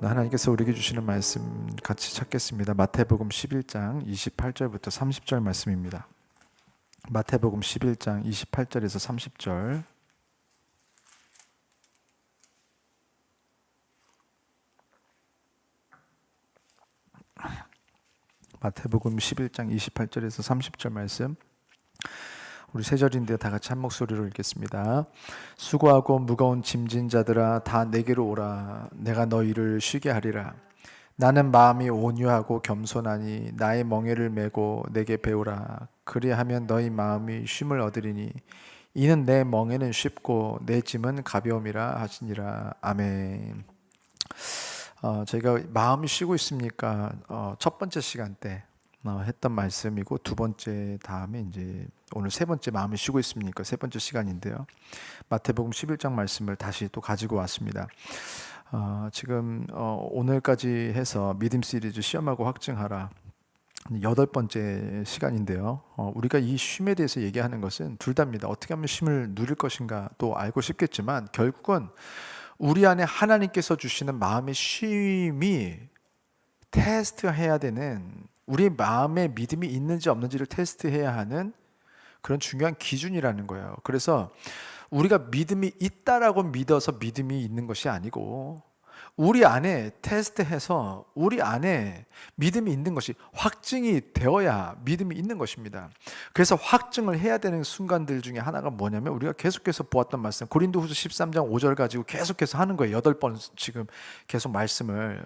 하나님께서 우리에게 주시는 말씀 같이 찾겠습니다. 마태복음 11장 28절부터 30절 말씀입니다. 마태복음 11장 28절에서 30절. 마태복음 11장 28절에서 30절 말씀. 우리 세 절인데 다 같이 한 목소리로 읽겠습니다. 수고하고 무거운 짐진 자들아 다 내게로 오라. 내가 너희를 쉬게 하리라. 나는 마음이 온유하고 겸손하니 나의 멍에를 메고 내게 배우라. 그리하면 너희 마음이 쉼을 얻으리니 이는 내 멍에는 쉽고 내 짐은 가벼움이라 하시니라. 아멘. 저희가 마음이 쉬고 있습니까? 첫 번째 시간 때 했던 말씀이고, 두 번째 다음에 이제 오늘 세 번째 마음이 쉬고 있습니까? 세 번째 시간인데요. 마태복음 11장 말씀을 다시 또 가지고 왔습니다. 지금 오늘까지 해서 믿음 시리즈 시험하고 확증하라 8번째 시간인데요. 우리가 이 쉼에 대해서 얘기하는 것은 둘 다입니다. 어떻게 하면 쉼을 누릴 것인가 또 알고 싶겠지만, 결국은 우리 안에 하나님께서 주시는 마음의 쉼이 테스트해야 되는, 우리 마음에 믿음이 있는지 없는지를 테스트해야 하는 그런 중요한 기준이라는 거예요. 그래서 우리가 믿음이 있다라고 믿어서 믿음이 있는 것이 아니고, 우리 안에 테스트해서 우리 안에 믿음이 있는 것이 확증이 되어야 믿음이 있는 것입니다. 그래서 확증을 해야 되는 순간들 중에 하나가 뭐냐면, 우리가 계속해서 보았던 말씀, 고린도후서 13장 5절 가지고 계속해서 하는 거예요. 8번 지금 계속 말씀을.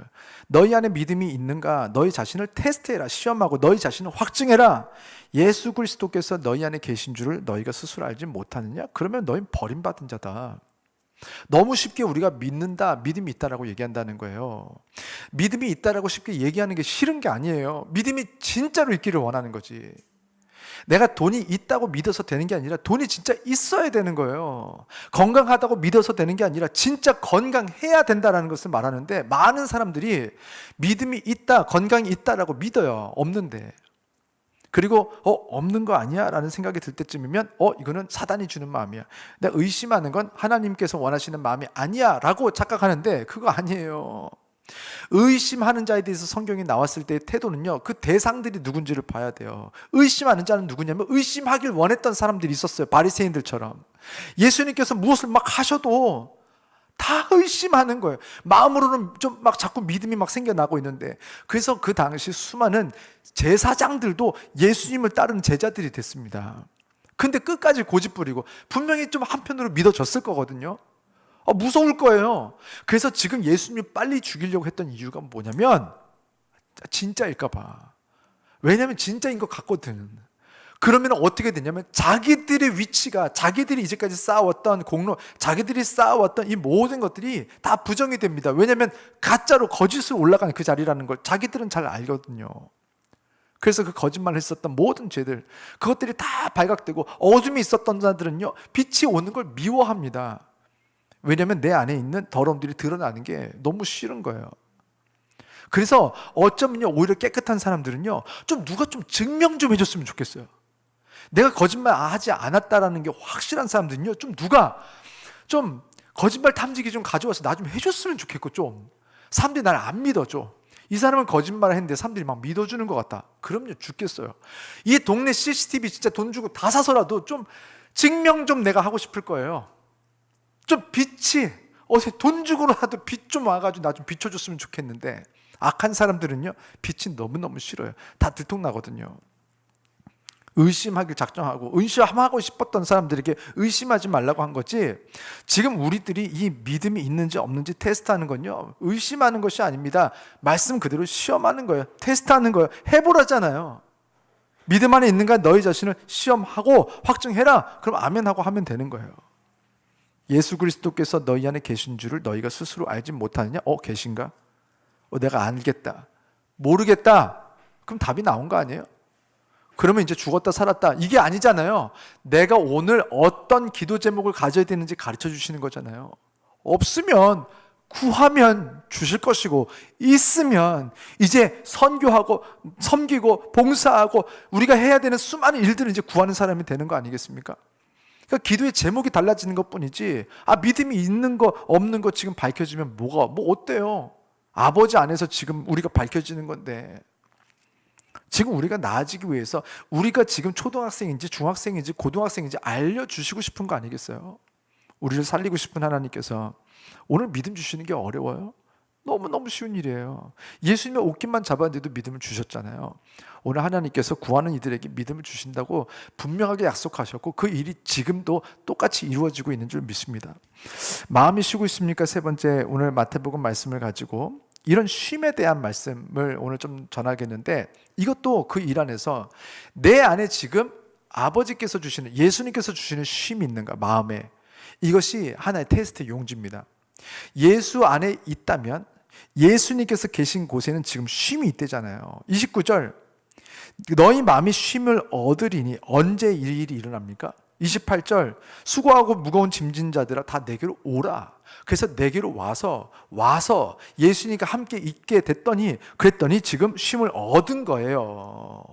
너희 안에 믿음이 있는가, 너희 자신을 테스트해라, 시험하고 너희 자신을 확증해라. 예수 그리스도께서 너희 안에 계신 줄을 너희가 스스로 알지 못하느냐? 그러면 너희는 버림받은 자다. 너무 쉽게 우리가 믿는다, 믿음이 있다라고 얘기한다는 거예요. 믿음이 있다라고 쉽게 얘기하는 게 싫은 게 아니에요. 믿음이 진짜로 있기를 원하는 거지. 내가 돈이 있다고 믿어서 되는 게 아니라 돈이 진짜 있어야 되는 거예요. 건강하다고 믿어서 되는 게 아니라 진짜 건강해야 된다는 것을 말하는데, 많은 사람들이 믿음이 있다, 건강이 있다라고 믿어요. 없는데. 그리고 없는 거 아니야? 라는 생각이 들 때쯤이면 이거는 사단이 주는 마음이야. 내가 의심하는 건 하나님께서 원하시는 마음이 아니야 라고 착각하는데, 그거 아니에요. 의심하는 자에 대해서 성경이 나왔을 때의 태도는요, 그 대상들이 누군지를 봐야 돼요. 의심하는 자는 누구냐면, 의심하길 원했던 사람들이 있었어요. 바리새인들처럼. 예수님께서 무엇을 막 하셔도 다 의심하는 거예요. 마음으로는 좀 막 자꾸 믿음이 막 생겨나고 있는데, 그래서 그 당시 수많은 제사장들도 예수님을 따르는 제자들이 됐습니다. 근데 끝까지 고집부리고, 분명히 좀 한편으로 믿어졌을 거거든요. 무서울 거예요. 그래서 지금 예수님을 빨리 죽이려고 했던 이유가 뭐냐면, 진짜일까 봐. 왜냐면 진짜인 것 같거든. 그러면 어떻게 되냐면, 자기들의 위치가, 자기들이 이제까지 쌓아왔던 공로, 자기들이 쌓아왔던 이 모든 것들이 다 부정이 됩니다. 왜냐면 가짜로 거짓으로 올라가는 그 자리라는 걸 자기들은 잘 알거든요. 그래서 그 거짓말을 했었던 모든 죄들, 그것들이 다 발각되고, 어둠이 있었던 자들은요, 빛이 오는 걸 미워합니다. 왜냐면 내 안에 있는 더러움들이 드러나는 게 너무 싫은 거예요. 그래서 어쩌면요, 오히려 깨끗한 사람들은요, 누가 좀 증명 좀 해줬으면 좋겠어요. 내가 거짓말 하지 않았다라는 게 확실한 사람들은요, 누가 거짓말 탐지기 좀 가져와서 나 좀 해줬으면 좋겠고, 사람들이 나를 안 믿어줘. 이 사람은 거짓말을 했는데 사람들이 막 믿어주는 것 같다. 그럼요, 죽겠어요. 이 동네 CCTV 진짜 돈 주고 다 사서라도 증명 내가 하고 싶을 거예요. 빛이, 돈 주고라도 빛 좀 와가지고 나 좀 비춰줬으면 좋겠는데, 악한 사람들은요, 빛이 너무너무 싫어요. 다 들통나거든요. 의심하길 작정하고, 의심하고 싶었던 사람들에게 의심하지 말라고 한 거지, 지금 우리들이 이 믿음이 있는지 없는지 테스트하는 건요, 의심하는 것이 아닙니다. 말씀 그대로 시험하는 거예요. 테스트하는 거예요. 해보라잖아요. 믿음 안에 있는가 너희 자신을 시험하고 확증해라. 그럼 아멘하고 하면 되는 거예요. 예수 그리스도께서 너희 안에 계신 줄을 너희가 스스로 알지 못하느냐? 계신가? 내가 알겠다, 모르겠다. 그럼 답이 나온 거 아니에요? 그러면 이제 죽었다 살았다 이게 아니잖아요. 내가 오늘 어떤 기도 제목을 가져야 되는지 가르쳐 주시는 거잖아요. 없으면 구하면 주실 것이고, 있으면 이제 선교하고 섬기고 봉사하고 우리가 해야 되는 수많은 일들을 이제 구하는 사람이 되는 거 아니겠습니까? 그러니까 기도의 제목이 달라지는 것 뿐이지, 믿음이 있는 거 없는 거 지금 밝혀지면 뭐 어때요? 아버지 안에서 지금 우리가 밝혀지는 건데, 지금 우리가 나아지기 위해서 우리가 지금 초등학생인지 중학생인지 고등학생인지 알려주시고 싶은 거 아니겠어요? 우리를 살리고 싶은 하나님께서 오늘 믿음 주시는 게 어려워요? 너무너무 쉬운 일이에요. 예수님의 옷깃만 잡았는데도 믿음을 주셨잖아요. 오늘 하나님께서 구하는 이들에게 믿음을 주신다고 분명하게 약속하셨고 그 일이 지금도 똑같이 이루어지고 있는 줄 믿습니다. 마음이 쉬고 있습니까? 세 번째, 오늘 마태복음 말씀을 가지고 이런 쉼에 대한 말씀을 오늘 좀 전하겠는데, 이것도 그 일 안에서 내 안에 지금 아버지께서 주시는, 예수님께서 주시는 쉼이 있는가, 마음에. 이것이 하나의 테스트 용지입니다. 예수 안에 있다면 예수님께서 계신 곳에는 지금 쉼이 있대잖아요. 29절, 너희 마음이 쉼을 얻으리니 언제 이 일이 일어납니까? 28절, 수고하고 무거운 짐진 자들아 다 내게로 오라. 그래서 내게로 와서 예수님과 함께 있게 그랬더니 지금 쉼을 얻은 거예요.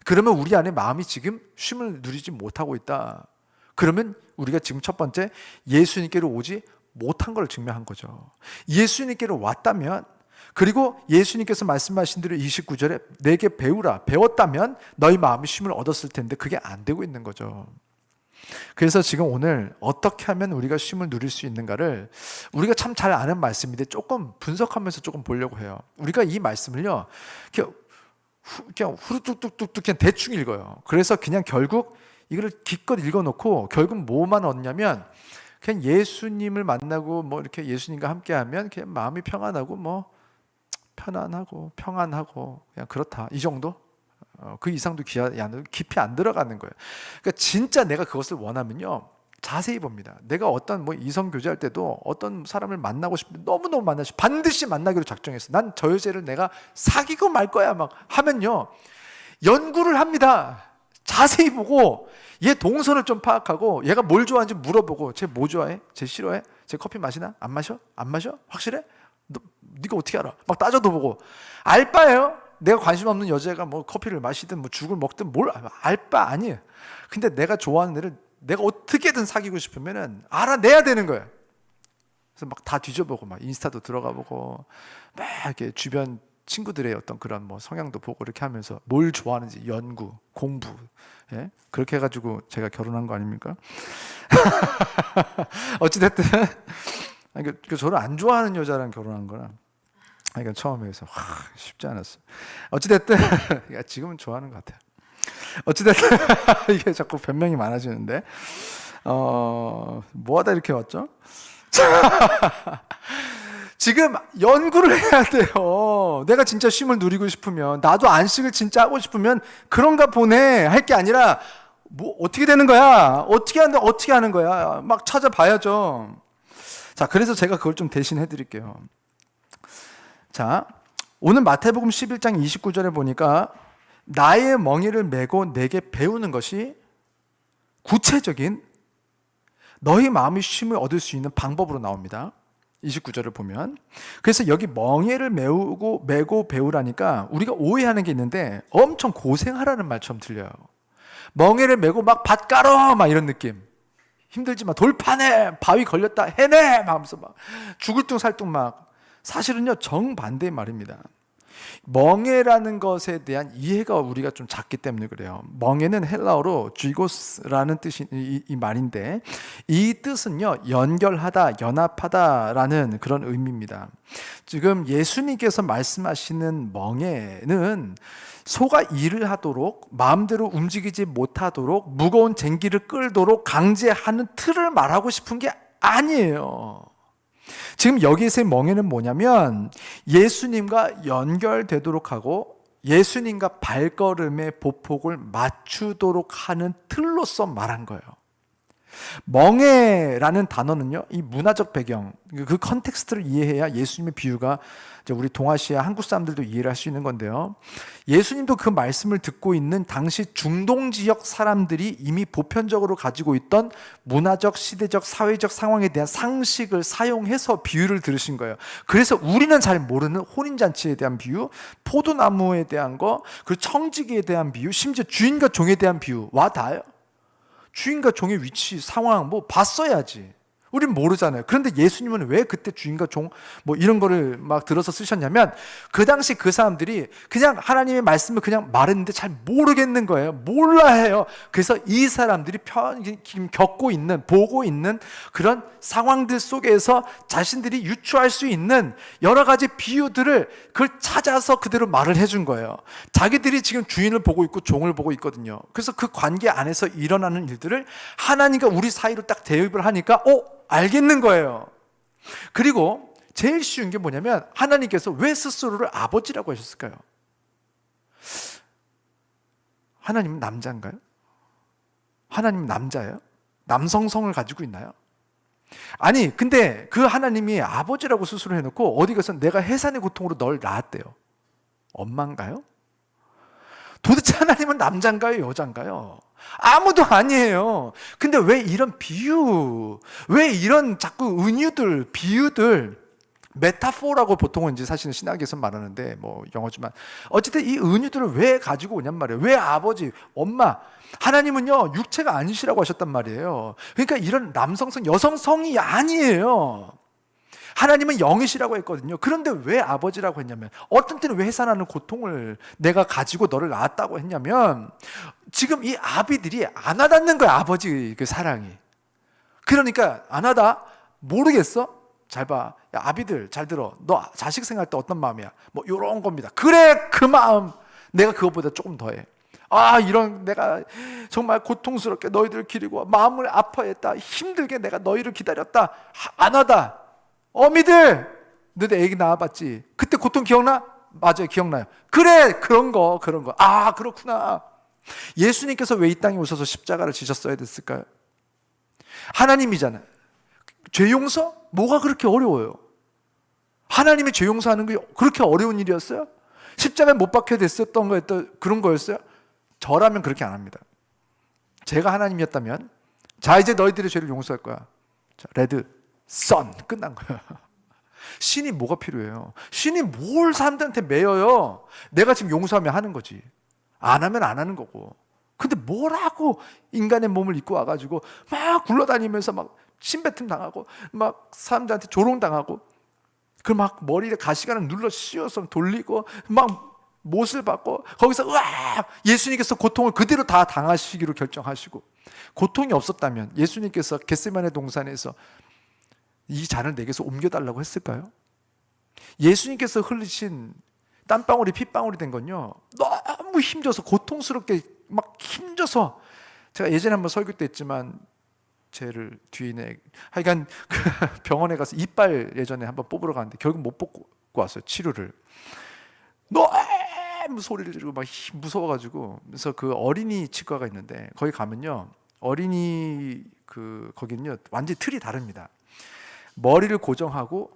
그러면 우리 안에 마음이 지금 쉼을 누리지 못하고 있다. 그러면 우리가 지금 첫 번째, 예수님께로 오지 못한 걸 증명한 거죠. 예수님께로 왔다면, 그리고 예수님께서 말씀하신 대로 29절에 내게 배웠다면 너희 마음이 쉼을 얻었을 텐데 그게 안 되고 있는 거죠. 그래서 지금 오늘 어떻게 하면 우리가 쉼을 누릴 수 있는가를 우리가 참 잘 아는 말씀인데 조금 분석하면서 조금 보려고 해요. 우리가 이 말씀을요 그냥 후루뚝뚝뚝 그냥 대충 읽어요. 그래서 그냥 결국 이거를 기껏 읽어놓고 결국 뭐만 얻냐면, 그냥 예수님을 만나고 뭐 이렇게 예수님과 함께하면 그냥 마음이 평안하고 뭐 편안하고 평안하고 그냥 그렇다, 이 정도. 그 이상도 깊이 안 들어가는 거예요. 그러니까 진짜 내가 그것을 원하면요 자세히 봅니다. 내가 어떤 뭐 이성 교제할 때도 어떤 사람을 만나고 싶은데 너무너무 만나고 싶어, 반드시 만나기로 작정했어. 난 저 여자를 내가 사귀고 말 거야 막 하면요 연구를 합니다. 자세히 보고 얘 동선을 좀 파악하고 얘가 뭘 좋아하는지 물어보고, 쟤 뭐 좋아해? 쟤 싫어해? 쟤 커피 마시나? 안 마셔? 안 마셔? 확실해? 네가 어떻게 알아? 막 따져도 보고. 알바예요. 내가 관심 없는 여자가 뭐 커피를 마시든 뭐 죽을 먹든 뭘 알바 아니에요. 근데 내가 좋아하는 애를 내가 어떻게든 사귀고 싶으면은 알아내야 되는 거예요. 그래서 막 다 뒤져보고 막 인스타도 들어가보고 막 이렇게 주변 친구들의 어떤 그런 뭐 성향도 보고 이렇게 하면서 뭘 좋아하는지 연구, 공부, 예? 그렇게 해가지고 제가 결혼한 거 아닙니까? 어찌됐든 저를 안 좋아하는 여자랑 결혼한 거라. 그러니까 처음에 해서 쉽지 않았어. 어찌됐든 지금은 좋아하는 것 같아요. 어찌됐든 이게 자꾸 변명이 많아지는데 뭐하다 이렇게 왔죠? 지금 연구를 해야 돼요. 내가 진짜 쉼을 누리고 싶으면, 나도 안식을 진짜 하고 싶으면 그런가 보네 할 게 아니라 뭐 어떻게 되는 거야? 어떻게 하는 거야? 막 찾아봐야죠. 자, 그래서 제가 그걸 좀 대신 해드릴게요. 자, 오늘 마태복음 11장 29절에 보니까 나의 멍에를 메고 내게 배우는 것이 구체적인 너희 마음의 쉼을 얻을 수 있는 방법으로 나옵니다. 29절을 보면. 그래서 여기 멍에를 메고 배우라니까 우리가 오해하는 게 있는데 엄청 고생하라는 말처럼 들려요. 멍에를 메고 막 밭 깔어 막 이런 느낌. 힘들지만 돌파네, 바위 걸렸다 해내 막 하면서 막 죽을 둥 살 둥 막. 사실은요 정반대의 말입니다. 멍에라는 것에 대한 이해가 우리가 좀 작기 때문에 그래요. 멍에는 헬라어로 쥐고스라는 뜻이 이 말인데, 이 뜻은요 연결하다, 연합하다라는 그런 의미입니다. 지금 예수님께서 말씀하시는 멍에는 소가 일을 하도록, 마음대로 움직이지 못하도록, 무거운 쟁기를 끌도록 강제하는 틀을 말하고 싶은 게 아니에요. 지금 여기에서의 멍에는 뭐냐면 예수님과 연결되도록 하고 예수님과 발걸음의 보폭을 맞추도록 하는 틀로서 말한 거예요. 멍에라는 단어는요, 이 문화적 배경, 그 컨텍스트를 이해해야 예수님의 비유가 우리 동아시아 한국 사람들도 이해를 할 수 있는 건데요. 예수님도 그 말씀을 듣고 있는 당시 중동 지역 사람들이 이미 보편적으로 가지고 있던 문화적, 시대적, 사회적 상황에 대한 상식을 사용해서 비유를 들으신 거예요. 그래서 우리는 잘 모르는 혼인잔치에 대한 비유, 포도나무에 대한 거, 그리고 청지기에 대한 비유, 심지어 주인과 종에 대한 비유 와 닿아요. 주인과 종의 위치, 상황 뭐 봤어야지. 우린 모르잖아요. 그런데 예수님은 왜 그때 주인과 종 뭐 이런 거를 막 들어서 쓰셨냐면, 그 당시 그 사람들이 그냥 하나님의 말씀을 그냥 말했는데 잘 모르겠는 거예요. 몰라 해요. 그래서 이 사람들이 겪고 있는, 보고 있는 그런 상황들 속에서 자신들이 유추할 수 있는 여러 가지 비유들을 그걸 찾아서 그대로 말을 해준 거예요. 자기들이 지금 주인을 보고 있고 종을 보고 있거든요. 그래서 그 관계 안에서 일어나는 일들을 하나님과 우리 사이로 딱 대입을 하니까 알겠는 거예요. 그리고 제일 쉬운 게 뭐냐면, 하나님께서 왜 스스로를 아버지라고 하셨을까요? 하나님은 남자인가요? 하나님은 남자예요? 남성성을 가지고 있나요? 아니, 근데 그 하나님이 아버지라고 스스로 해놓고 어디 가서 내가 해산의 고통으로 널 낳았대요. 엄마인가요? 도대체 하나님은 남자인가요? 여자인가요? 아무도 아니에요. 근데 왜 이런 비유, 왜 이런 자꾸 은유들, 비유들, 메타포라고 보통은 이제 사실은 신학에서 말하는데 뭐 영어지만 어쨌든 이 은유들을 왜 가지고 오냔 말이에요. 왜 아버지, 엄마, 하나님은요 육체가 아니시라고 하셨단 말이에요. 그러니까 이런 남성성, 여성성이 아니에요. 하나님은 영이시라고 했거든요. 그런데 왜 아버지라고 했냐면, 어떤 때는 왜 해산하는 고통을 내가 가지고 너를 낳았다고 했냐면, 지금 이 아비들이 안 와닿는 거야, 아버지 그 사랑이. 그러니까 안 와닿아? 모르겠어? 잘 봐. 야, 아비들 잘 들어. 너 자식 생각할 때 어떤 마음이야? 뭐 이런 겁니다. 그래, 그 마음 내가 그것보다 조금 더해. 이런 내가 정말 고통스럽게 너희들을 기리고 마음을 아파했다, 힘들게 내가 너희를 기다렸다. 안 와닿아. 어미들, 너네 애기 낳아봤지? 그때 고통 기억나? 맞아요, 기억나요. 그래, 그런 거. 그렇구나. 예수님께서 왜 이 땅에 오셔서 십자가를 지셨어야 됐을까요? 하나님이잖아요. 죄 용서? 뭐가 그렇게 어려워요? 하나님이 죄 용서하는 게 그렇게 어려운 일이었어요? 십자가에 못 박혀 됐었던 거였던 그런 거였어요? 저라면 그렇게 안 합니다. 제가 하나님이었다면, 자, 이제 너희들의 죄를 용서할 거야. 자, 레드 선, 끝난 거야. 신이 뭐가 필요해요? 신이 뭘 사람들한테 매여요? 내가 지금 용서하면 하는 거지, 안 하면 안 하는 거고. 근데 뭐라고 인간의 몸을 입고 와가지고 막 굴러다니면서 막 침뱉음 당하고 막 사람들한테 조롱당하고, 그 막 머리에 가시관을 눌러 씌워서 돌리고 막 못을 받고, 거기서 예수님께서 고통을 그대로 다 당하시기로 결정하시고, 고통이 없었다면 예수님께서 겟세마네 동산에서 이 잔을 내게서 옮겨달라고 했을까요? 예수님께서 흘리신 땀방울이 핏방울이 된 건요, 너무 힘줘서, 고통스럽게 막 힘줘서, 제가 예전에 한번 설교 때 했지만 쟤를 뒤에 하여간 병원에 가서 이빨 예전에 한번 뽑으러 갔는데 결국 못 뽑고 왔어요, 치료를. 너무 소리를 지르고 막 무서워가지고. 그래서 그 어린이 치과가 있는데 거기 가면요, 어린이 거기는요 완전히 틀이 다릅니다. 머리를 고정하고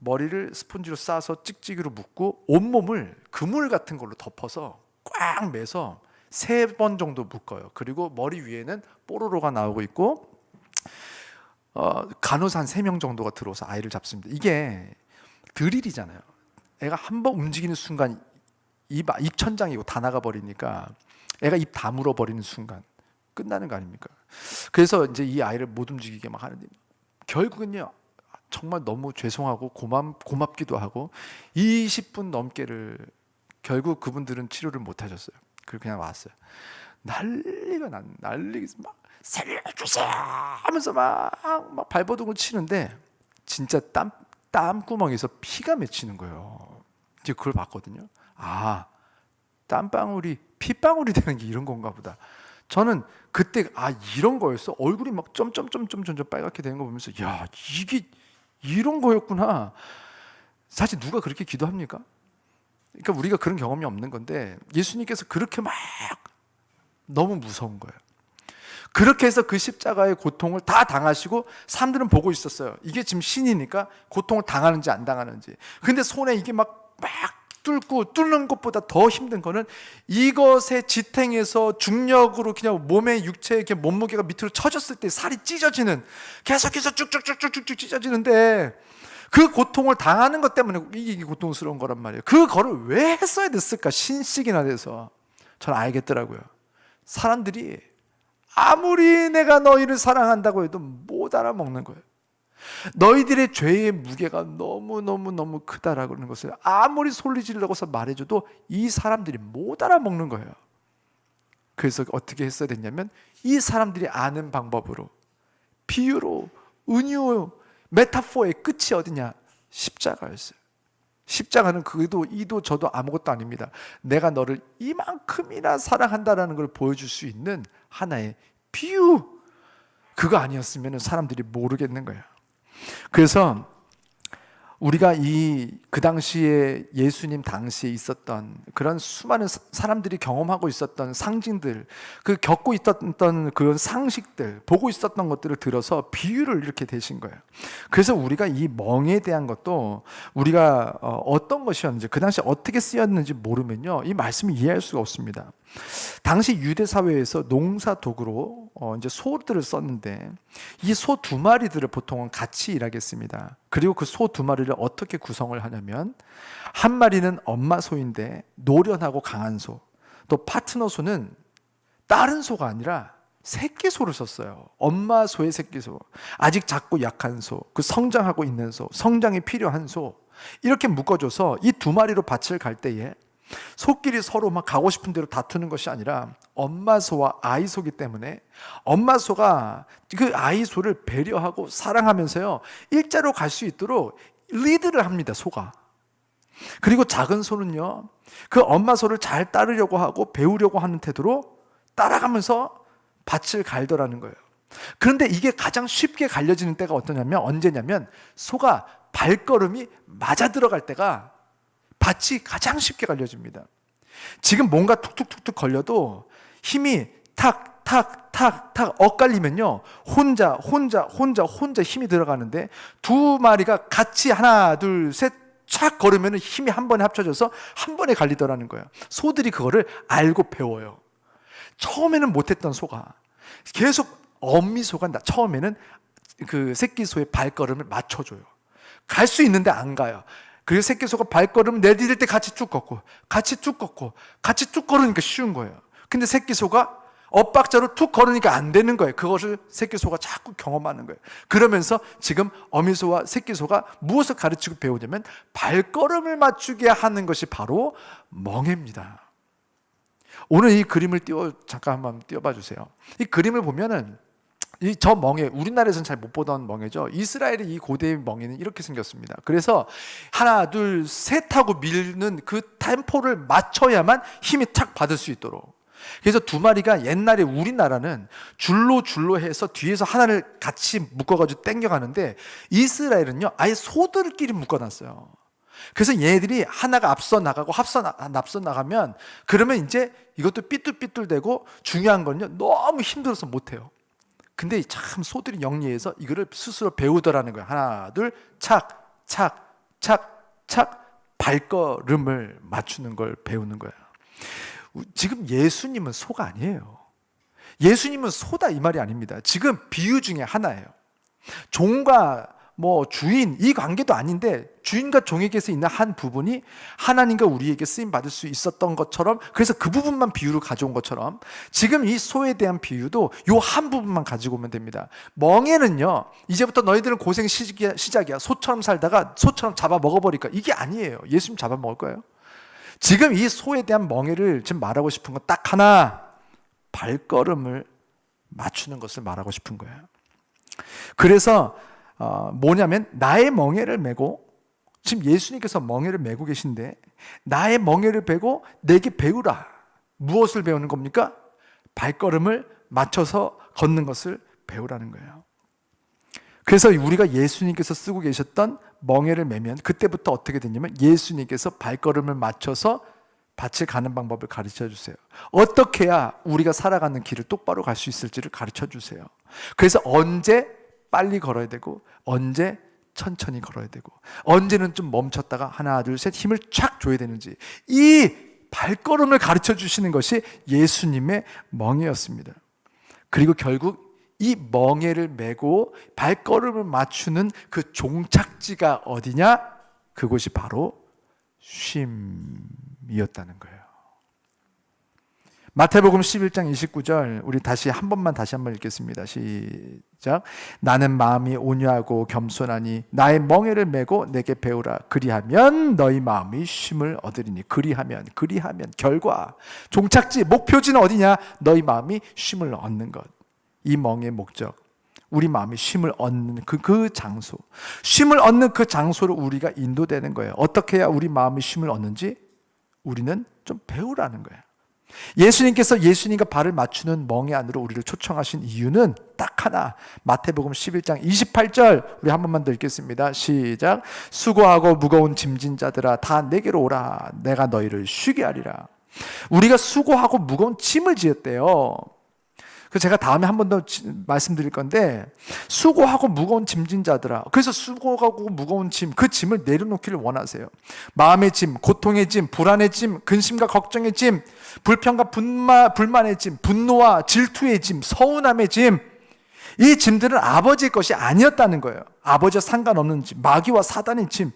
머리를 스펀지로 싸서 찍찍이로 묶고 온몸을 그물 같은 걸로 덮어서 꽉 매서 3번 정도 묶어요. 그리고 머리 위에는 뽀로로가 나오고 있고, 간호사 한 3명 정도가 들어와서 아이를 잡습니다. 이게 드릴이잖아요. 애가 한번 움직이는 순간 입 천장이고 다 나가버리니까 애가 입 다물어 버리는 순간 끝나는 거 아닙니까? 그래서 이제 이 아이를 못 움직이게 막 하는데, 결국은요 정말 너무 죄송하고 고맙기도 하고 20분 넘게를 결국 그분들은 치료를 못 하셨어요. 그리고 그냥 왔어요. 난리가 막 살려주세요 하면서 막 발버둥을 치는데 진짜 땀구멍에서 피가 맺히는 거예요. 이제 그걸 봤거든요. 땀방울이 핏방울이 되는 게 이런 건가 보다. 저는 그때 이런 거였어. 얼굴이 막 점점 빨갛게 되는 거 보면서, 야, 이게 이런 거였구나. 사실 누가 그렇게 기도합니까? 그러니까 우리가 그런 경험이 없는 건데, 예수님께서 그렇게 막 너무 무서운 거예요. 그렇게 해서 그 십자가의 고통을 다 당하시고 사람들은 보고 있었어요. 이게 지금 신이니까 고통을 당하는지 안 당하는지. 근데 손에 이게 막 뚫는 것보다 더 힘든 거는 이것의 지탱에서 중력으로 그냥 몸의 육체의 몸무게가 밑으로 쳐졌을 때 살이 찢어지는, 계속해서 쭉쭉쭉쭉쭉 찢어지는데, 그 고통을 당하는 것 때문에 이게 고통스러운 거란 말이에요. 그거를 왜 했어야 됐을까? 신식이나 돼서. 저는 알겠더라고요. 사람들이 아무리 내가 너희를 사랑한다고 해도 못 알아먹는 거예요. 너희들의 죄의 무게가 너무너무너무 크다라고 하는 것을 아무리 소리 지르고서 말해줘도 이 사람들이 못 알아먹는 거예요. 그래서 어떻게 했어야 됐냐면 이 사람들이 아는 방법으로, 비유로, 은유, 메타포의 끝이 어디냐? 십자가였어요. 십자가는 그도 이도 저도 아무것도 아닙니다. 내가 너를 이만큼이나 사랑한다라는 걸 보여줄 수 있는 하나의 비유. 그거 아니었으면 사람들이 모르겠는 거예요. 그래서 우리가 그 당시에 예수님 당시에 있었던 그런 수많은 사람들이 경험하고 있었던 상징들, 그 겪고 있었던 그런 상식들, 보고 있었던 것들을 들어서 비유를 이렇게 대신 거예요. 그래서 우리가 이 멍에 대한 것도 우리가 어떤 것이었는지, 그 당시에 어떻게 쓰였는지 모르면요, 이 말씀을 이해할 수가 없습니다. 당시 유대 사회에서 농사 도구로 이제 소들을 썼는데, 이 소 두 마리들을 보통은 같이 일하겠습니다. 그리고 그 소 두 마리를 어떻게 구성을 하냐면, 한 마리는 엄마 소인데 노련하고 강한 소, 또 파트너 소는 다른 소가 아니라 새끼 소를 썼어요. 엄마 소의 새끼 소, 아직 작고 약한 소, 그 성장하고 있는 소, 성장이 필요한 소, 이렇게 묶어줘서 이 두 마리로 밭을 갈 때에 소끼리 서로 막 가고 싶은 대로 다투는 것이 아니라 엄마 소와 아이 소기 때문에 엄마 소가 그 아이 소를 배려하고 사랑하면서요, 일자로 갈 수 있도록 리드를 합니다, 소가. 그리고 작은 소는요, 그 엄마 소를 잘 따르려고 하고 배우려고 하는 태도로 따라가면서 밭을 갈더라는 거예요. 그런데 이게 가장 쉽게 갈려지는 때가 언제냐면 소가 발걸음이 맞아 들어갈 때가 밭이 가장 쉽게 갈려집니다. 지금 뭔가 툭툭툭툭 걸려도 힘이 탁탁탁탁 엇갈리면요, 혼자 힘이 들어가는데 두 마리가 같이 하나 둘 셋 착 걸으면 힘이 한 번에 합쳐져서 한 번에 갈리더라는 거예요. 소들이 그거를 알고 배워요. 처음에는 못했던 소가 계속 엄미 소가 처음에는 그 새끼 소의 발걸음을 맞춰줘요. 갈 수 있는데 안 가요. 그리고 새끼 소가 발걸음 내디딜 때 같이 쭉 걷고 같이 쭉 걸으니까 쉬운 거예요. 근데 새끼 소가 엇박자로 툭 걸으니까 안 되는 거예요. 그것을 새끼 소가 자꾸 경험하는 거예요. 그러면서 지금 어미 소와 새끼 소가 무엇을 가르치고 배우냐면 발걸음을 맞추게 하는 것이 바로 멍에입니다. 오늘 이 그림을 잠깐 한번 띄워봐 주세요. 이 그림을 보면은 저 멍에, 우리나라에서는 잘 못 보던 멍에죠. 이스라엘의 이 고대의 멍에는 이렇게 생겼습니다. 그래서 하나 둘 셋 하고 밀는 그 템포를 맞춰야만 힘이 탁 받을 수 있도록. 그래서 두 마리가, 옛날에 우리나라는 줄로 해서 뒤에서 하나를 같이 묶어가지고 당겨가는데, 이스라엘은요 아예 소들끼리 묶어놨어요. 그래서 얘네들이 하나가 앞서 나가고 앞서 나가면 그러면 이제 이것도 삐뚤삐뚤대고, 중요한 건요 너무 힘들어서 못해요. 근데 참 소들이 영리해서 이거를 스스로 배우더라는 거예요. 하나 둘 착착착착 발걸음을 맞추는 걸 배우는 거예요. 지금 예수님은 소가 아니에요. 예수님은 소다 이 말이 아닙니다. 지금 비유 중에 하나예요. 종과 주인, 이 관계도 아닌데 주인과 종에게서 있는 한 부분이 하나님과 우리에게 쓰임 받을 수 있었던 것처럼, 그래서 그 부분만 비유로 가져온 것처럼 지금 이 소에 대한 비유도 요 한 부분만 가지고 오면 됩니다. 멍에는요, 이제부터 너희들은 고생 시작이야. 소처럼 살다가 소처럼 잡아 먹어버릴까? 이게 아니에요. 예수님 잡아 먹을 거예요. 지금 이 소에 대한 멍에를 지금 말하고 싶은 건 딱 하나, 발걸음을 맞추는 것을 말하고 싶은 거예요. 그래서 뭐냐면 나의 멍에를 메고, 지금 예수님께서 멍에를 메고 계신데 나의 멍에를 메고 내게 배우라. 무엇을 배우는 겁니까? 발걸음을 맞춰서 걷는 것을 배우라는 거예요. 그래서 우리가 예수님께서 쓰고 계셨던 멍에를 메면 그때부터 어떻게 되냐면 예수님께서 발걸음을 맞춰서 밭을 가는 방법을 가르쳐 주세요. 어떻게 해야 우리가 살아가는 길을 똑바로 갈 수 있을지를 가르쳐 주세요. 그래서 언제 빨리 걸어야 되고 언제 천천히 걸어야 되고 언제는 좀 멈췄다가 하나 둘 셋 힘을 쫙 줘야 되는지, 이 발걸음을 가르쳐 주시는 것이 예수님의 멍에였습니다. 그리고 결국 이 멍에를 메고 발걸음을 맞추는 그 종착지가 어디냐? 그곳이 바로 쉼이었다는 거예요. 마태복음 11장 29절 우리 다시 한번 읽겠습니다. 시작. 나는 마음이 온유하고 겸손하니 나의 멍에를 메고 내게 배우라. 그리하면 너희 마음이 쉼을 얻으리니. 그리하면 결과, 종착지, 목표지는 어디냐? 너희 마음이 쉼을 얻는 것. 이 멍의 목적, 우리 마음이 쉼을 얻는 그 장소, 쉼을 얻는 그 장소로 우리가 인도되는 거예요. 어떻게 해야 우리 마음이 쉼을 얻는지 우리는 좀 배우라는 거예요. 예수님께서 예수님과 발을 맞추는 멍에 안으로 우리를 초청하신 이유는 딱 하나. 마태복음 11장 28절 우리 한 번만 더 읽겠습니다. 시작. 수고하고 무거운 짐진 자들아 다 내게로 오라. 내가 너희를 쉬게 하리라. 우리가 수고하고 무거운 짐을 지었대요. 그 제가 다음에 한 번 더 말씀드릴 건데, 수고하고 무거운 짐진 자들아. 그래서 수고하고 무거운 짐, 그 짐을 내려놓기를 원하세요. 마음의 짐, 고통의 짐, 불안의 짐, 근심과 걱정의 짐, 불평과 불만의 짐, 분노와 질투의 짐, 서운함의 짐, 이 짐들은 아버지의 것이 아니었다는 거예요. 아버지와 상관없는 짐, 마귀와 사단의 짐.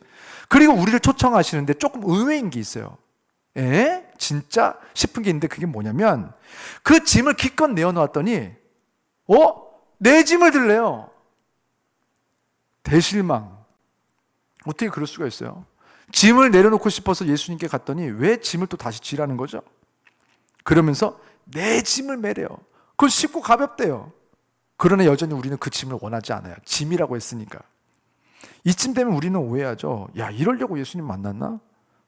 그리고 우리를 초청하시는데 조금 의외인 게 있어요. 진짜 싶은 게 있는데, 그게 뭐냐면 그 짐을 기껏 내어놓았더니 내 짐을 들래요. 대실망. 어떻게 그럴 수가 있어요? 짐을 내려놓고 싶어서 예수님께 갔더니 왜 짐을 또 다시 지라는 거죠? 그러면서 내 짐을 매래요. 그건 쉽고 가볍대요. 그러나 여전히 우리는 그 짐을 원하지 않아요. 짐이라고 했으니까. 이쯤 되면 우리는 오해하죠. 야, 이러려고 예수님 만났나?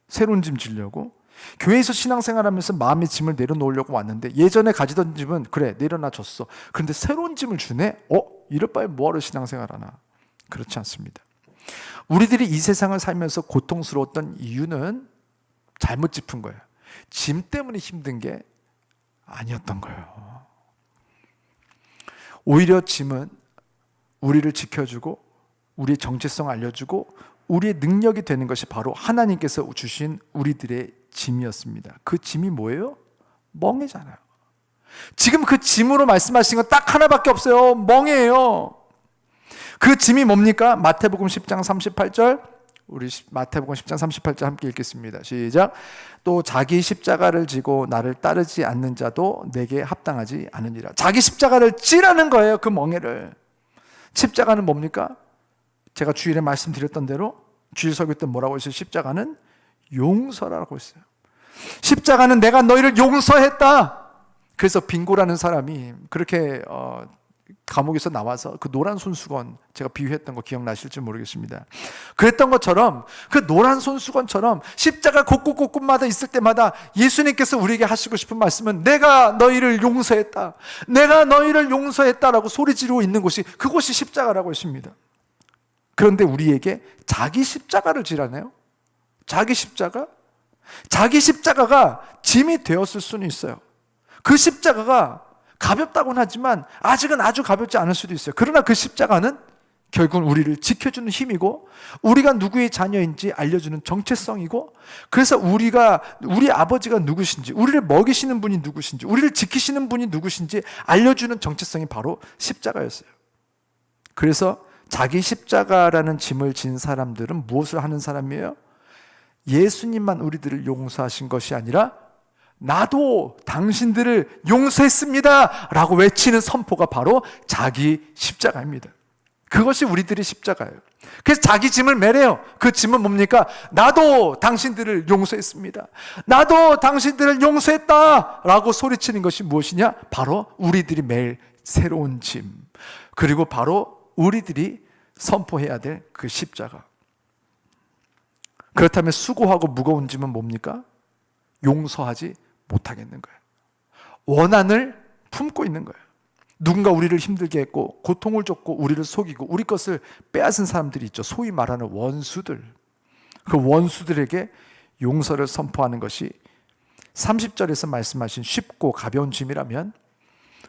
새로운 짐 지려고? 교회에서 신앙생활하면서 마음의 짐을 내려놓으려고 왔는데, 예전에 가지던 짐은 그래 내려놔 줬어. 그런데 새로운 짐을 주네? 이럴 바에 뭐하러 신앙생활하나? 그렇지 않습니다. 우리들이 이 세상을 살면서 고통스러웠던 이유는 잘못 짚은 거예요. 짐 때문에 힘든 게 아니었던 거예요. 오히려 짐은 우리를 지켜주고 우리의 정체성 알려주고 우리의 능력이 되는 것이 바로 하나님께서 주신 우리들의 짐이었습니다. 그 짐이 뭐예요? 멍에잖아요. 지금 그 짐으로 말씀하신 건 딱 하나밖에 없어요. 멍에예요. 그 짐이 뭡니까? 마태복음 10장 38절, 우리 마태복음 10장 38절 함께 읽겠습니다. 시작. 또 자기 십자가를 지고 나를 따르지 않는 자도 내게 합당하지 않으니라. 자기 십자가를 지라는 거예요. 그 멍에를. 십자가는 뭡니까? 제가 주일에 말씀드렸던 대로 주일 설교 때 뭐라고 했어요? 십자가는 용서라고 했어요. 십자가는 내가 너희를 용서했다. 그래서 빙고라는 사람이 그렇게 감옥에서 나와서 그 노란 손수건, 제가 비유했던 거 기억나실지 모르겠습니다. 그랬던 것처럼, 그 노란 손수건처럼 십자가 곳곳곳곳마다 있을 때마다 예수님께서 우리에게 하시고 싶은 말씀은 내가 너희를 용서했다, 내가 너희를 용서했다라고 소리 지르고 있는 곳이, 그곳이 십자가라고 했습니다. 그런데 우리에게 자기 십자가를 지라네요. 자기 십자가? 자기 십자가가 짐이 되었을 수는 있어요. 그 십자가가 가볍다고는 하지만 아직은 아주 가볍지 않을 수도 있어요. 그러나 그 십자가는 결국은 우리를 지켜주는 힘이고, 우리가 누구의 자녀인지 알려주는 정체성이고, 그래서 우리 아버지가 누구신지, 우리를 먹이시는 분이 누구신지, 우리를 지키시는 분이 누구신지 알려주는 정체성이 바로 십자가였어요. 그래서 자기 십자가라는 짐을 진 사람들은 무엇을 하는 사람이에요? 예수님만 우리들을 용서하신 것이 아니라 나도 당신들을 용서했습니다 라고 외치는 선포가 바로 자기 십자가입니다. 그것이 우리들의 십자가예요. 그래서 자기 짐을 매래요. 그 짐은 뭡니까? 나도 당신들을 용서했습니다, 나도 당신들을 용서했다 라고 소리치는 것이 무엇이냐? 바로 우리들이 매일 새로운 짐, 그리고 바로 우리들이 선포해야 될 그 십자가. 그렇다면 수고하고 무거운 짐은 뭡니까? 용서하지 못하겠는 거예요. 원한을 품고 있는 거예요. 누군가 우리를 힘들게 했고 고통을 줬고 우리를 속이고 우리 것을 빼앗은 사람들이 있죠. 소위 말하는 원수들. 그 원수들에게 용서를 선포하는 것이 30절에서 말씀하신 쉽고 가벼운 짐이라면,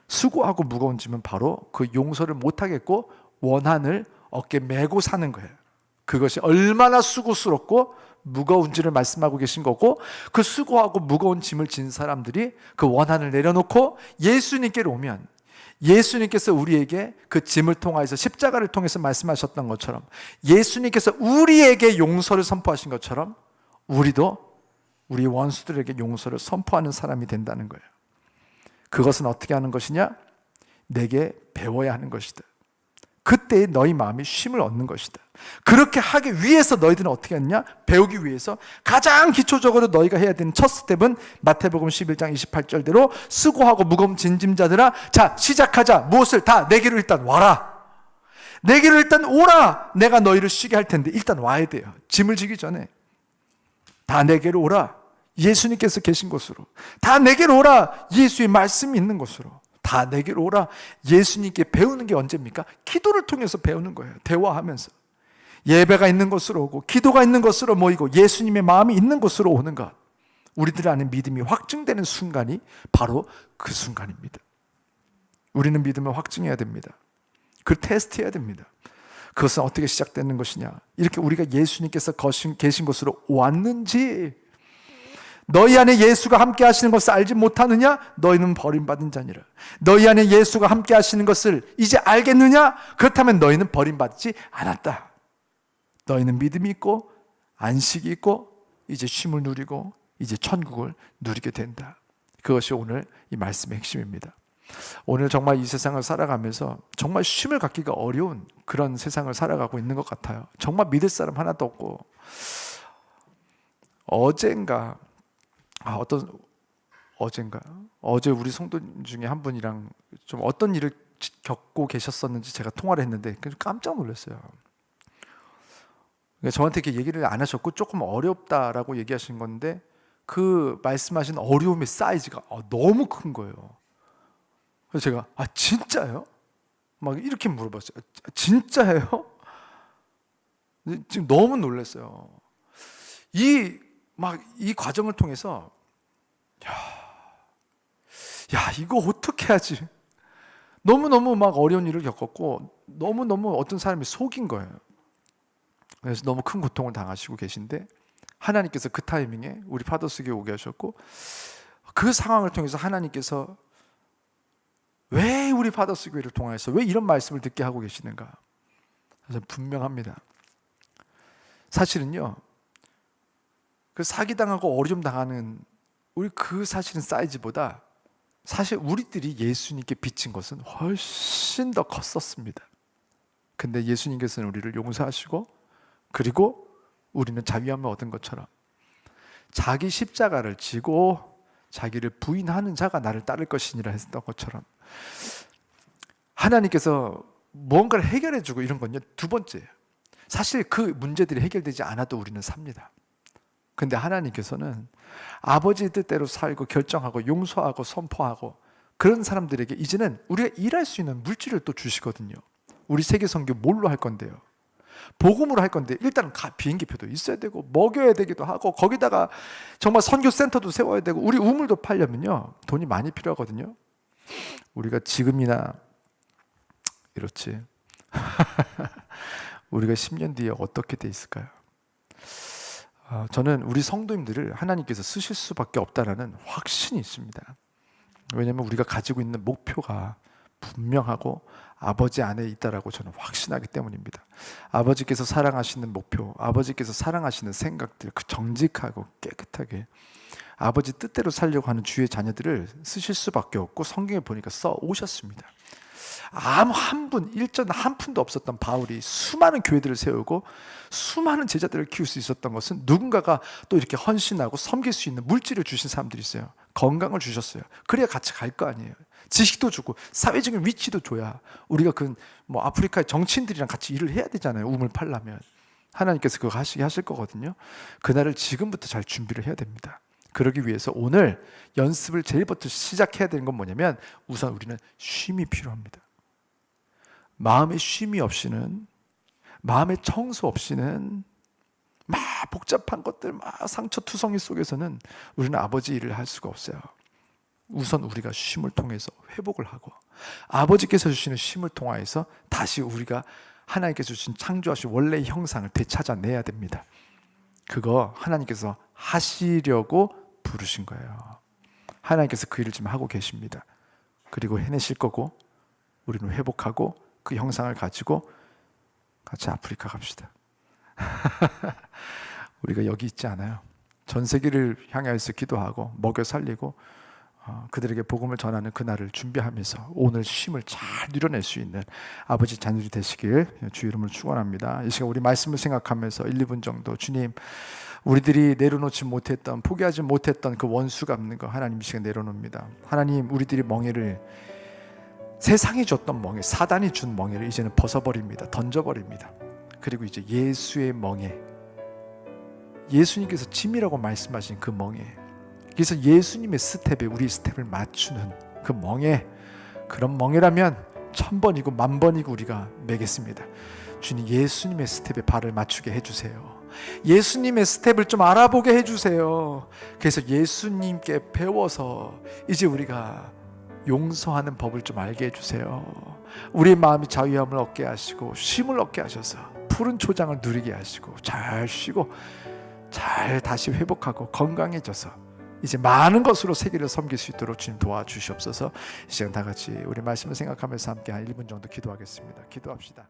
수고하고 무거운 짐은 바로 그 용서를 못하겠고 원한을 어깨에 메고 사는 거예요. 그것이 얼마나 수고스럽고 무거운지를 말씀하고 계신 거고, 그 수고하고 무거운 짐을 진 사람들이 그 원한을 내려놓고 예수님께로 오면, 예수님께서 우리에게 그 짐을 통해서, 십자가를 통해서 말씀하셨던 것처럼, 예수님께서 우리에게 용서를 선포하신 것처럼 우리도 우리 원수들에게 용서를 선포하는 사람이 된다는 거예요. 그것은 어떻게 하는 것이냐? 내게 배워야 하는 것이다. 그때 너희 마음이 쉼을 얻는 것이다. 그렇게 하기 위해서 너희들은 어떻게 했냐? 배우기 위해서 가장 기초적으로 너희가 해야 되는 첫 스텝은 마태복음 11장 28절대로 수고하고 무거운 짐짐자들아, 자 시작하자. 무엇을? 다 내게로 일단 와라. 내게로 일단 오라. 내가 너희를 쉬게 할 텐데 일단 와야 돼요. 짐을 지기 전에 다 내게로 오라. 예수님께서 계신 곳으로. 다 내게로 오라. 예수의 말씀이 있는 곳으로. 다 내게로 오라. 예수님께 배우는 게 언제입니까? 기도를 통해서 배우는 거예요. 대화하면서. 예배가 있는 곳으로 오고 기도가 있는 곳으로 모이고 예수님의 마음이 있는 곳으로 오는 것. 우리들 안에 믿음이 확증되는 순간이 바로 그 순간입니다. 우리는 믿음을 확증해야 됩니다. 그걸 테스트해야 됩니다. 그것은 어떻게 시작되는 것이냐? 이렇게 우리가 예수님께서 계신 곳으로 왔는지, 너희 안에 예수가 함께 하시는 것을 알지 못하느냐? 너희는 버림받은 자니라. 너희 안에 예수가 함께 하시는 것을 이제 알겠느냐? 그렇다면 너희는 버림받지 않았다. 너희는 믿음이 있고 안식이 있고 이제 쉼을 누리고 이제 천국을 누리게 된다. 그것이 오늘 이 말씀의 핵심입니다. 오늘 정말 이 세상을 살아가면서 정말 쉼을 갖기가 어려운 그런 세상을 살아가고 있는 것 같아요. 정말 믿을 사람 하나도 없고, 어제 우리 성도 중에 한 분이랑 좀 어떤 일을 겪고 계셨었는지 제가 통화를 했는데 깜짝 놀랐어요. 저한테 이렇게 얘기를 안 하셨고 조금 어렵다라고 얘기하신 건데 그 말씀하신 어려움의 사이즈가 너무 큰 거예요. 그래서 제가 진짜요? 막 이렇게 물어봤어요. 진짜예요? 지금 너무 놀랐어요. 이 과정을 통해서 이거 어떻게 하지? 너무너무 막 어려운 일을 겪었고 너무너무 어떤 사람이 속인 거예요. 그래서 너무 큰 고통을 당하시고 계신데 하나님께서 그 타이밍에 우리 파더스교에 오게 하셨고, 그 상황을 통해서 하나님께서 왜 우리 파더스교회를 통해서 왜 이런 말씀을 듣게 하고 계시는가? 그래서 분명합니다. 사실은요, 그 사기당하고 어려움 당하는 우리 그 사실은 사이즈보다 사실 우리들이 예수님께 비친 것은 훨씬 더 컸었습니다. 근데 예수님께서는 우리를 용서하시고, 그리고 우리는 자유함을 얻은 것처럼 자기 십자가를 지고 자기를 부인하는 자가 나를 따를 것이니라 했던 것처럼 하나님께서 뭔가를 해결해주고 이런 건요, 두 번째예요. 사실 그 문제들이 해결되지 않아도 우리는 삽니다. 근데 하나님께서는 아버지 뜻대로 살고 결정하고 용서하고 선포하고 그런 사람들에게 이제는 우리가 일할 수 있는 물질을 또 주시거든요. 우리 세계 선교 뭘로 할 건데요? 복음으로 할 건데 일단 비행기표도 있어야 되고 먹여야 되기도 하고 거기다가 정말 선교센터도 세워야 되고 우리 우물도 팔려면요 돈이 많이 필요하거든요. 우리가 지금이나 이렇지 우리가 10년 뒤에 어떻게 돼 있을까요? 저는 우리 성도님들을 하나님께서 쓰실 수밖에 없다라는 확신이 있습니다. 왜냐하면 우리가 가지고 있는 목표가 분명하고 아버지 안에 있다라고 저는 확신하기 때문입니다. 아버지께서 사랑하시는 목표, 아버지께서 사랑하시는 생각들, 그 정직하고 깨끗하게 아버지 뜻대로 살려고 하는 주의 자녀들을 쓰실 수밖에 없고 성경에 보니까 써 오셨습니다. 아무 한 분, 일전 한 푼도 없었던 바울이 수많은 교회들을 세우고 수많은 제자들을 키울 수 있었던 것은 누군가가 또 이렇게 헌신하고 섬길 수 있는 물질을 주신 사람들이 있어요. 건강을 주셨어요. 그래야 같이 갈 거 아니에요. 지식도 주고 사회적인 위치도 줘야 우리가 아프리카의 정치인들이랑 같이 일을 해야 되잖아요. 우물 팔려면 하나님께서 그거 하시게 하실 거거든요. 그날을 지금부터 잘 준비를 해야 됩니다. 그러기 위해서 오늘 연습을 제일부터 시작해야 되는 건 뭐냐면 우선 우리는 쉼이 필요합니다. 마음의 쉼이 없이는, 마음의 청소 없이는 막 복잡한 것들, 막 상처투성이 속에서는 우리는 아버지 일을 할 수가 없어요. 우선 우리가 쉼을 통해서 회복을 하고 아버지께서 주시는 쉼을 통하여서 다시 우리가 하나님께서 주신 창조하신 원래의 형상을 되찾아내야 됩니다. 그거 하나님께서 하시려고 부르신 거예요. 하나님께서 그 일을 지금 하고 계십니다. 그리고 해내실 거고 우리는 회복하고 그 형상을 가지고 같이 아프리카 갑시다. 우리가 여기 있지 않아요. 전 세계를 향해서 기도하고 먹여 살리고 그들에게 복음을 전하는 그날을 준비하면서 오늘 쉼을 잘 누려낼 수 있는 아버지 자녀들이 되시길 주 이름으로 축원합니다. 이 시간 우리 말씀을 생각하면서 1, 2분 정도 주님, 우리들이 내려놓지 못했던, 포기하지 못했던 그 원수가 없는 거 하나님 이 시간 내려놓습니다. 하나님, 우리들이 멍에를, 세상이 줬던 멍에, 사단이 준 멍에를 이제는 벗어버립니다. 던져버립니다. 그리고 이제 예수의 멍에, 예수님께서 짐이라고 말씀하신 그 멍에, 그래서 예수님의 스텝에 우리 스텝을 맞추는 그 멍에, 그런 멍에라면 1000번이고 10,000번이고 우리가 매겠습니다. 주님, 예수님의 스텝에 발을 맞추게 해주세요. 예수님의 스텝을 좀 알아보게 해주세요. 그래서 예수님께 배워서 이제 우리가 용서하는 법을 좀 알게 해주세요. 우리의 마음이 자유함을 얻게 하시고 쉼을 얻게 하셔서 푸른 초장을 누리게 하시고 잘 쉬고 잘 다시 회복하고 건강해져서 이제 많은 것으로 세계를 섬길 수 있도록 주님 도와주시옵소서. 이 시간 다 같이 우리 말씀을 생각하면서 함께 한 1분 정도 기도하겠습니다. 기도합시다.